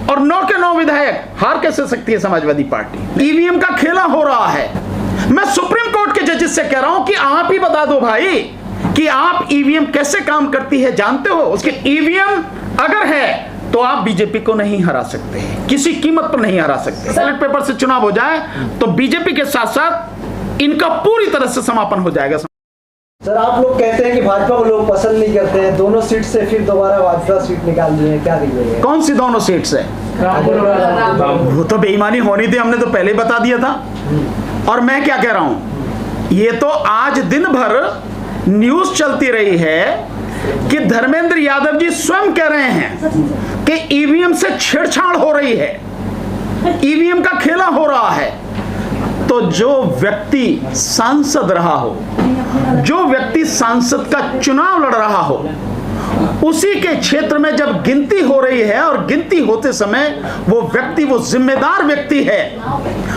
और 9 के 9 विधायक हार कैसे सकती है समाजवादी पार्टी? ईवीएम का खेला हो रहा है। मैं सुप्रीम कोर्ट के जजेस से कह रहा हूं कि आप ही बता दो भाई कि आप ईवीएम कैसे काम करती है जानते हो? उसके ईवीएम अगर है तो आप बीजेपी को नहीं हरा सकते, किसी कीमत पर नहीं हरा सकते। बैलेट पेपर से चुनाव हो जाए तो बीजेपी के साथ साथ इनका पूरी तरह से समापन हो जाएगा। सर, आप लोग कहते हैं कि भाजपा को लोग पसंद नहीं करते हैं, दोनों सीट से फिर दोबारा भाजपा सीट निकाल रहे हैं, क्या रीजन? कौन सी दोनों सीट से? वो तो बेईमानी होनी थी, हमने तो पहले बता दिया था। और मैं क्या कह रहा हूं, ये तो आज दिन भर न्यूज चलती रही है कि धर्मेंद्र यादव जी स्वयं कह रहे हैं कि ईवीएम से छेड़छाड़ हो रही है, ईवीएम का खेला हो रहा है। तो जो व्यक्ति सांसद रहा हो, जो व्यक्ति सांसद का चुनाव लड़ रहा हो, उसी के क्षेत्र में जब गिनती हो रही है और गिनती होते समय वो व्यक्ति, वो जिम्मेदार व्यक्ति है,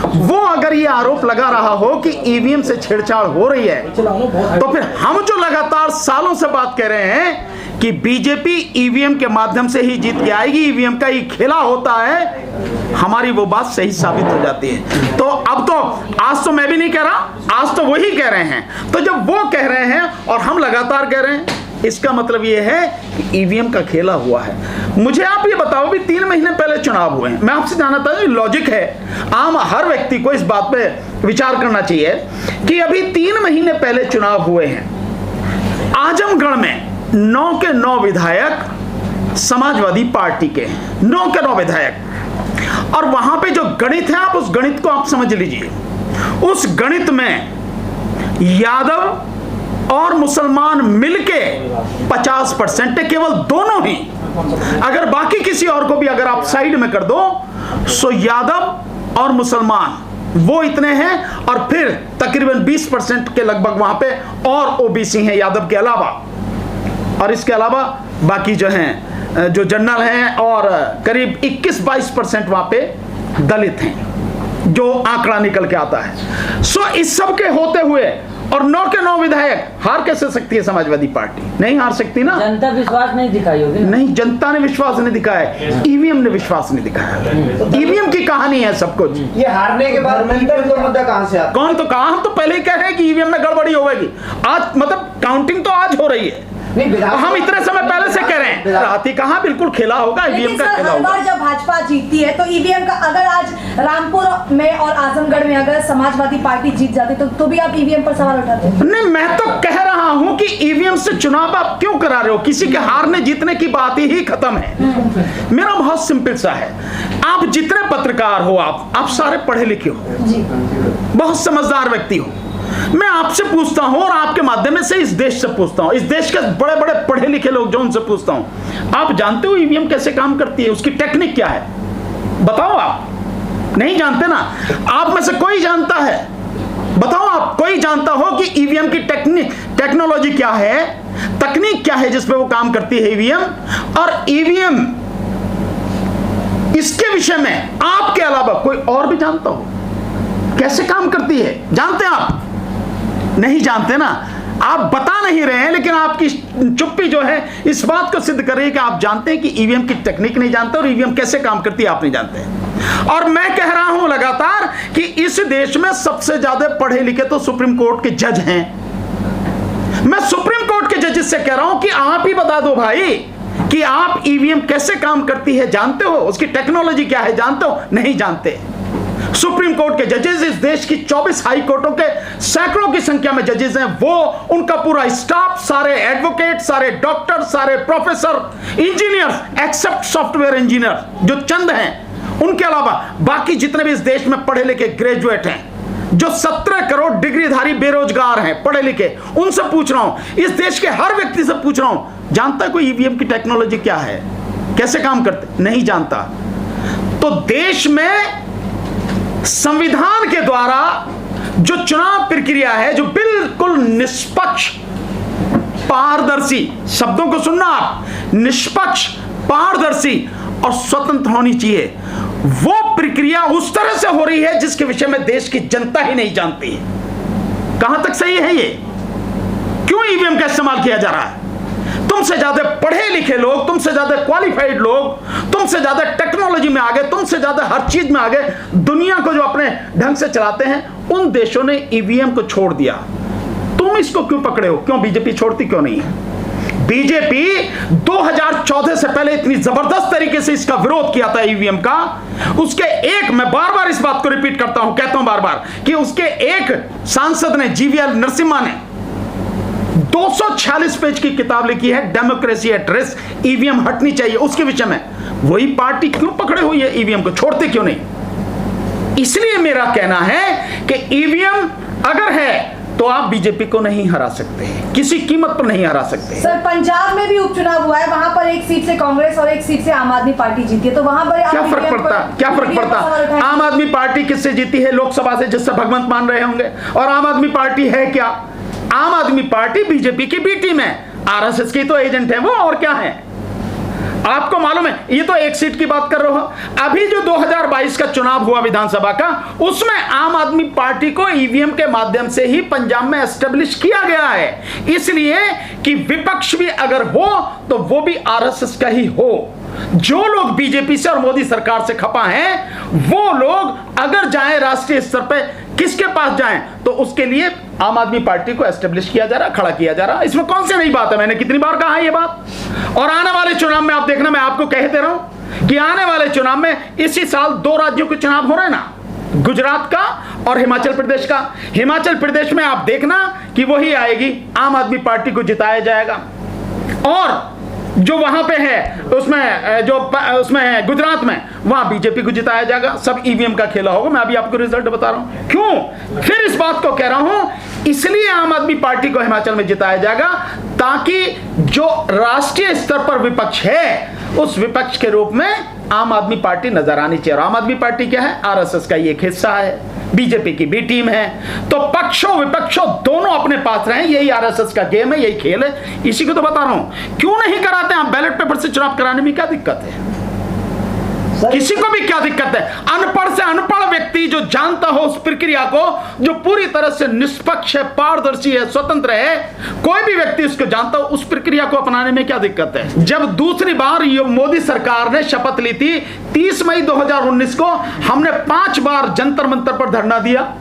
वो अगर ये आरोप लगा रहा हो कि ईवीएम से छेड़छाड़ हो रही है, तो फिर हम जो लगातार सालों से बात कह रहे हैं कि बीजेपी ईवीएम के माध्यम से ही जीत के आएगी, ईवीएम का ही खेला होता है, हमारी वो बात सही साबित हो जाती है। तो अब तो आज तो मैं भी नहीं कह रहा, आज तो वही कह रहे हैं। तो जब वो कह रहे हैं और हम लगातार कह रहे हैं, इसका मतलब ये है कि ईवीएम का खेला हुआ है। मुझे आप ये बताओ भी 3 महीने पहले चुनाव हुए हैं, मैं आपसे जानना था, ये लॉजिक है, आम हर व्यक्ति को इस बात पे विचार करना चाहिए कि अभी 3 महीने पहले चुनाव हुए हैं। आजमगढ़ में 9 के 9 विधायक समाजवादी पार्टी के, 9 के 9 विधायक। और वहां पे जो गणित है, आप उस गणित को आप समझ लीजिए। उस गणित में यादव और मुसलमान मिलके 50% है, केवल दोनों ही। अगर बाकी किसी और को भी अगर आप साइड में कर दो, सो यादव और मुसलमान वो इतने हैं, और फिर तकरीबन 20% के लगभग वहां पे और ओबीसी हैं यादव के अलावा। और इसके अलावा बाकी जो हैं, जो जनरल हैं, और करीब 21-22% वहां पे दलित हैं, जो आंकड़ा निकल के आता है। सो इस सब के होते हुए और 9 के 9 विधायक हार कैसे सकती है समाजवादी पार्टी? नहीं हार सकती ना। जनता विश्वास नहीं दिखाई होगी। नहीं, जनता ने विश्वास नहीं दिखाया, ईवीएम ने विश्वास नहीं दिखाया। ईवीएम की कहानी है सब कुछ। ये हारने के बाद तो मुद्दा कहां से आता? कौन तो कहा? हम तो पहले ही कह रहे हैं कि ईवीएम में गड़बड़ी होगी। आज मतलब काउंटिंग तो आज हो रही है, हम इतने समय पहले से कह रहे हैं, रात ही कहाँ बिल्कुल खेला होगा, ईवीएम का खेला होगा। जब भाजपा जीतती है तो ईवीएम का, अगर आज रामपुर में और आजमगढ़ में अगर समाजवादी पार्टी जीत जाती तो भी आप ईवीएम पर सवाल उठाते हैं? नहीं, मैं तो कह रहा हूं कि ईवीएम से चुनाव आप क्यों करा रहे हो? किसी के हारने जीतने की बात ही खत्म है। मेरा बहुत सिंपल सा है, आप जितने पत्रकार हो, आप सारे पढ़े लिखे हो, बहुत समझदार व्यक्ति हो। मैं आपसे पूछता हूं और आपके माध्यम से इस देश से पूछता हूं, इस देश के बड़े बड़े पढ़े लिखे लोग जो, उनसे पूछता हूं, आप जानते हो ईवीएम कैसे काम करती है? उसकी टेक्निक क्या है? बताओ। आप नहीं जानते ना? आप में से कोई जानता है? बताओ, आप कोई जानता हो कि ईवीएम की टेक्नोलॉजी क्या है, तकनीक क्या है जिस पे वो काम करती है ईवीएम? और ईवीएम इसके विषय में आपके अलावा कोई और भी जानता हो कैसे काम करती है? जानते हैं आप? नहीं जानते ना। आप बता नहीं रहे हैं, लेकिन आपकी चुप्पी जो है इस बात को सिद्ध कर रही है कि आप जानते हैं कि ईवीएम की टेक्निक नहीं जानते और ईवीएम कैसे काम करती है आप नहीं जानते। और मैं कह रहा हूं लगातार कि इस देश में सबसे ज्यादा पढ़े लिखे तो सुप्रीम कोर्ट के जज हैं। मैं सुप्रीम कोर्ट के जजेस से कह रहा हूं कि आप ही बता दो भाई कि आप ईवीएम कैसे काम करती है जानते हो? उसकी टेक्नोलॉजी क्या है जानते हो? नहीं जानते। सुप्रीम कोर्ट के जजेस, इस देश की 24 हाई कोर्टों के सैकड़ों की संख्या में जजेस हैं, वो उनका पूरा स्टाफ, सारे एडवोकेट, सारे डॉक्टर, सारे professor, engineer, except software engineer जो चंद हैं, उनके अलावा बाकी जितने भी इस देश में पढ़े लिखे ग्रेजुएट हैं, जो 17 करोड़ डिग्रीधारी बेरोजगार हैं पढ़े लिखे, उनसे पूछ रहा हूं, इस देश के हर व्यक्ति से पूछ रहा हूं, जानता है कोई ईवीएम की टेक्नोलॉजी क्या है, कैसे काम करते? नहीं जानता। तो देश में संविधान के द्वारा जो चुनाव प्रक्रिया है, जो बिल्कुल निष्पक्ष, पारदर्शी, शब्दों को सुनना आप, निष्पक्ष, पारदर्शी और स्वतंत्र होनी चाहिए, वो प्रक्रिया उस तरह से हो रही है जिसके विषय में देश की जनता ही नहीं जानती है। कहां तक सही है ये? क्यों ईवीएम का इस्तेमाल किया जा रहा है? तुमसे ज्यादा पढ़े लिखे लोग, तुमसे ज्यादा क्वालिफाइड लोग, तुमसे ज्यादा टेक्नोलॉजी में आगे, तुमसे ज्यादा हर चीज में आगे, दुनिया को जो अपने ढंग से चलाते हैं, उन देशों ने ईवीएम को छोड़ दिया। तुम इसको क्यों पकड़े हो? क्यों बीजेपी छोड़ती क्यों नहीं है? बीजेपी 2014 से पहले इतनी जबरदस्त तरीके से इसका विरोध किया था ईवीएम का। उसके एक, मैं बार बार इस बात को रिपीट करता हूं, कहता हूं बार बार, कि उसके एक सांसद ने, जीवीएल नरसिम्हा ने 246 पेज की किताब लिखी है, डेमोक्रेसी एट रिस्क, ईवीएम हटनी चाहिए, उसके विषय में। वही पार्टी क्यों पकड़े हुई है ईवीएम को, छोड़ते क्यों नहीं? इसलिए मेरा कहना है कि ईवीएम अगर है तो आप बीजेपी को नहीं हरा सकते, किसी कीमत पर नहीं हरा सकते। सर, पंजाब में भी उपचुनाव हुआ है, वहां पर एक सीट से कांग्रेस और एक सीट से आम आदमी पार्टी जीती है, तो वहां पर क्या फर्क पड़ता? क्या फर्क पड़ता? आम आदमी पार्टी किससे जीती है? लोकसभा से, जिससे भगवंत मान रहे होंगे। और आम आदमी पार्टी है क्या? आम आदमी पार्टी बीजेपी की बी टीम है, आरएसएस की तो एजेंट है वो, और क्या है? आपको मालूम है, ये तो एक सीट की बात कर रहे हो। अभी जो 2022 का चुनाव हुआ विधानसभा का, उसमें आम आदमी पार्टी को ईवीएम के माध्यम से ही पंजाब में एस्टेब्लिश किया गया है, इसलिए कि विपक्ष भी अगर हो तो वो भी आरएसएस का ही हो। जो लोग बीजेपी से और मोदी सरकार से खपा हैं, वो लोग अगर जाएं राष्ट्रीय स्तर पे, किसके पास जाएं, तो उसके लिए आम आदमी पार्टी को एस्टेब्लिश किया जा रहा, खड़ा किया जा रहा। इसमें कौन सी नई बात है? मैंने कितनी बार कहा है ये बात। और आने वाले चुनाव में आप देखना, मैं आपको कह दे रहा हूं कि आने वाले चुनाव में इसी साल 2 राज्यों के चुनाव हो रहे हैं ना, गुजरात का और हिमाचल प्रदेश का। हिमाचल प्रदेश में आप देखना कि वही आएगी, आम आदमी पार्टी को जिताया जाएगा। और जो वहां पे है उसमें, जो उसमें है गुजरात में, वहां बीजेपी को जिताया जाएगा। सब ईवीएम का खेला होगा। मैं अभी आपको रिजल्ट बता रहा हूं। क्यों फिर इस बात को कह रहा हूं? इसलिए आम आदमी पार्टी को हिमाचल में जिताया जाएगा, ताकि जो राष्ट्रीय स्तर पर विपक्ष है, उस विपक्ष के रूप में आम आदमी पार्टी नजर आनी चाहिए। और आम आदमी पार्टी क्या है? आरएसएस का एक हिस्सा है, बीजेपी की बी टीम है। तो पक्षों विपक्षों दोनों अपने पास रहे, यही आरएसएस का गेम है, यही खेल है। इसी को तो बता रहा हूं। क्यों नहीं कराते आप बैलेट पेपर से चुनाव कराने में क्या दिक्कत है? किसी को भी क्या दिक्कत है? अनपढ़ से अनपढ़ व्यक्ति जो जानता हो उस प्रक्रिया को, जो पूरी तरह से निष्पक्ष है, पारदर्शी है, स्वतंत्र है, कोई भी व्यक्ति उसको जानता हो, उस प्रक्रिया को अपनाने में क्या दिक्कत है? जब दूसरी बार ये मोदी सरकार ने शपथ ली थी 30 मई 2019 को, हमने 5 बार जंतर मंतर पर धरना दिया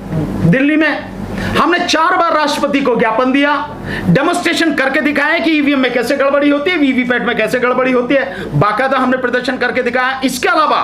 दिल्ली में। हमने 4 बार राष्ट्रपति को ज्ञापन दिया, डेमोन्स्ट्रेशन करके दिखाया कि ईवीएम में कैसे गड़बड़ी होती है, वीवीपैट में कैसे गड़बड़ी होती है, बाकायदा हमने प्रदर्शन करके दिखाया। इसके अलावा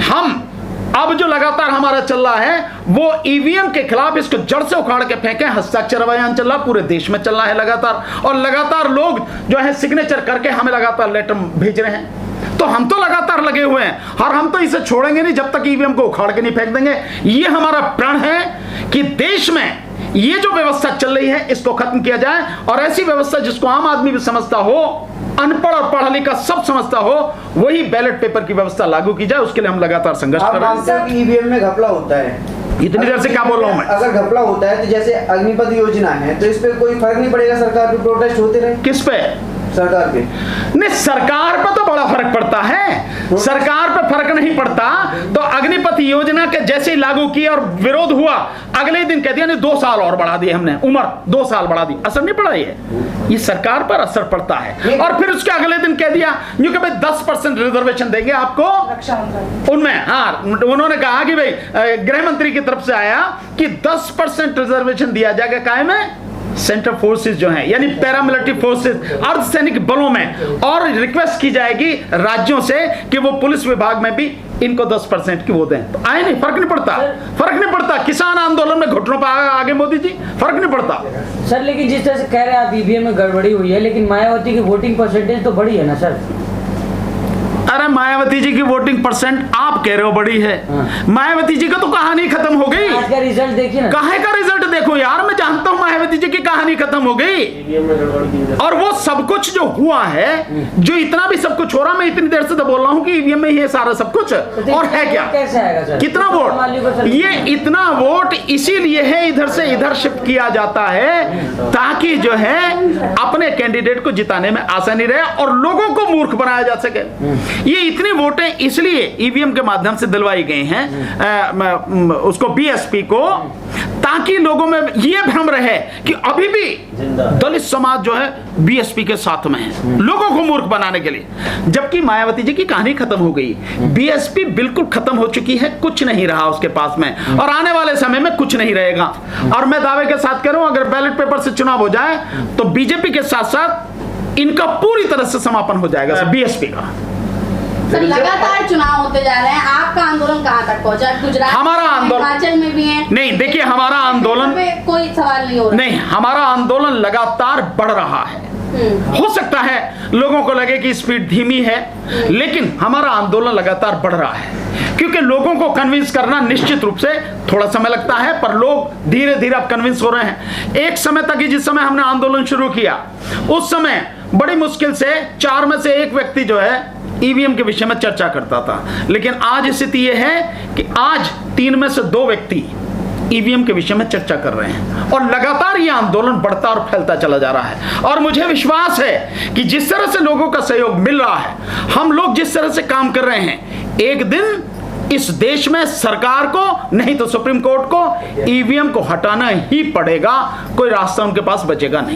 हम अब जो लगातार हमारा चल रहा है, वो ईवीएम के खिलाफ इसको जड़ से उखाड़ के फेंके, हस्ताक्षर अभियान चल रहा, पूरे देश में चल रहा है लगातार। और लगातार लोग जो है सिग्नेचर करके हमें लगातार लेटर भेज रहे हैं। तो हम तो लगातार लगे हुए हैं और हम तो इसे छोड़ेंगे नहीं जब तक ईवीएम को उखाड़ के नहीं फेंक देंगे। ये हमारा प्रण है कि देश में ये जो व्यवस्था चल रही है इसको खत्म किया जाए, और ऐसी व्यवस्था जिसको आम आदमी भी समझता हो, अनपढ़ और पढ़ा लिखा सब समझता हो, वही बैलेट पेपर की व्यवस्था लागू की जाए। उसके लिए हम लगातार संघर्ष कर रहे हैं। आप मानते हैं कि ईवीएम में घपला होता है? इतनी देर से क्या बोल रहा हूं मैं? अगर घपला होता है तो जैसे अग्निपथ योजना है, तो इस पे कोई फर्क नहीं पड़ेगा? सरकार पे प्रोटेस्ट होते रहे। किस पे? सरकार पे नहीं, सरकार पर तो बड़ा फर्क पड़ता है। सरकार पर फर्क नहीं पड़ता तो अग्निपथ योजना के जैसे ही लागू किए और विरोध हुआ, अगले दिन कह दिया नहीं 2 साल और बढ़ा दिए हमने, उम्र 2 साल बढ़ा दी। असर नहीं पड़ा? ये सरकार पर असर पड़ता है। और फिर उसके अगले दिन कह दिया कि भाई 10% रिजर्वेशन देंगे आपको उनमें। हाँ, उन्होंने कहा कि भाई गृह मंत्री की तरफ से आया कि 10% रिजर्वेशन दिया जाएगा कायम है सेंट्रल फोर्सेस जो हैं, यानी पैरामिलिट्री फोर्सेस, अर्धसैनिक बलों में, और रिक्वेस्ट की जाएगी राज्यों से कि वो पुलिस विभाग में भी इनको 10% की वो दें। तो आए नहीं, फर्क नहीं पड़ता, फर्क नहीं पड़ता। किसान आंदोलन में घुटनों पर आगे मोदी जी, फर्क नहीं पड़ता सर। लेकिन जिस तरह से कह रहे हैं आप ईवीएम में गड़बड़ी हुई है, लेकिन मायावती की वोटिंग परसेंटेज तो बढ़ी है ना सर? अरे मायावती जी की वोटिंग परसेंट आप कह रहे हो बड़ी है। मायावती जी का तो कहानी खत्म हो गई। आज का रिजल्ट देखिए ना। काहे का रिजल्ट देखो यार, मैं जानता हूं मायावती जी की कहानी खत्म हो गई। और वो सब कुछ जो हुआ है, जो इतना भी सब कुछ हो रहा, मैं इतनी देर से तो बोल रहा हूं कि ईवीएम में ये सारा सब कुछ, और है क्या? कैसे आएगा सर? कितना वोट? ये इतना वोट इसीलिए है इधर से इधर शिफ्ट किया जाता है, ताकि जो है अपने कैंडिडेट को जिताने में आसानी रहे और लोगों को मूर्ख बनाया जा सके। ये इतनी वोटें इसलिए ईवीएम के माध्यम से दिलवाई गई हैं उसको, बीएसपी को, ताकि लोगों में ये भ्रम रहे कि अभी भी दलित समाज जो है बीएसपी के साथ में है, लोगों को मूर्ख बनाने के लिए। जबकि मायावती जी की कहानी खत्म हो गई, बीएसपी बिल्कुल खत्म हो चुकी है, कुछ नहीं रहा उसके पास में, और आने वाले समय में कुछ नहीं रहेगा। और मैं दावे के साथ करूं, अगर बैलेट पेपर से चुनाव हो जाए तो बीजेपी के साथ साथ इनका पूरी तरह से समापन हो जाएगा बीएसपी का। सर लगातार चुनाव होते जा रहे हैं, आपका आंदोलन कहाँ तक पहुंचा? गुजरात, हमारा आंदोलन हिमाचल में भी है। नहीं, देखिए हमारा आंदोलन में कोई सवाल नहीं हो रहा। नहीं, हमारा आंदोलन लगातार बढ़ रहा है। हो सकता है लोगों को लगे कि स्पीड धीमी है, लेकिन हमारा आंदोलन लगातार बढ़ रहा है, क्योंकि लोगों को कन्विंस करना निश्चित रूप से थोड़ा समय लगता है, पर लोग धीरे धीरे अब कन्विंस हो रहे हैं। एक समय तक ही, जिस समय हमने आंदोलन शुरू किया, उस समय बड़ी मुश्किल से 4 में से 1 व्यक्ति जो है ईवीएम के विषय में चर्चा करता था, लेकिन आज स्थिति यह है कि आज 3 में से 2 व्यक्ति ईवीएम के विषय में चर्चा कर रहे हैं, और लगातार ये आंदोलन बढ़ता और फैलता चला जा रहा है। और मुझे विश्वास है कि जिस तरह से लोगों का सहयोग मिल रहा है, हम लोग जिस तरह से काम कर रहे हैं, एक दिन इस देश में सरकार को नहीं तो सुप्रीम कोर्ट को ईवीएम को हटाना ही पड़ेगा, कोई रास्ता उनके पास बचेगा नहीं।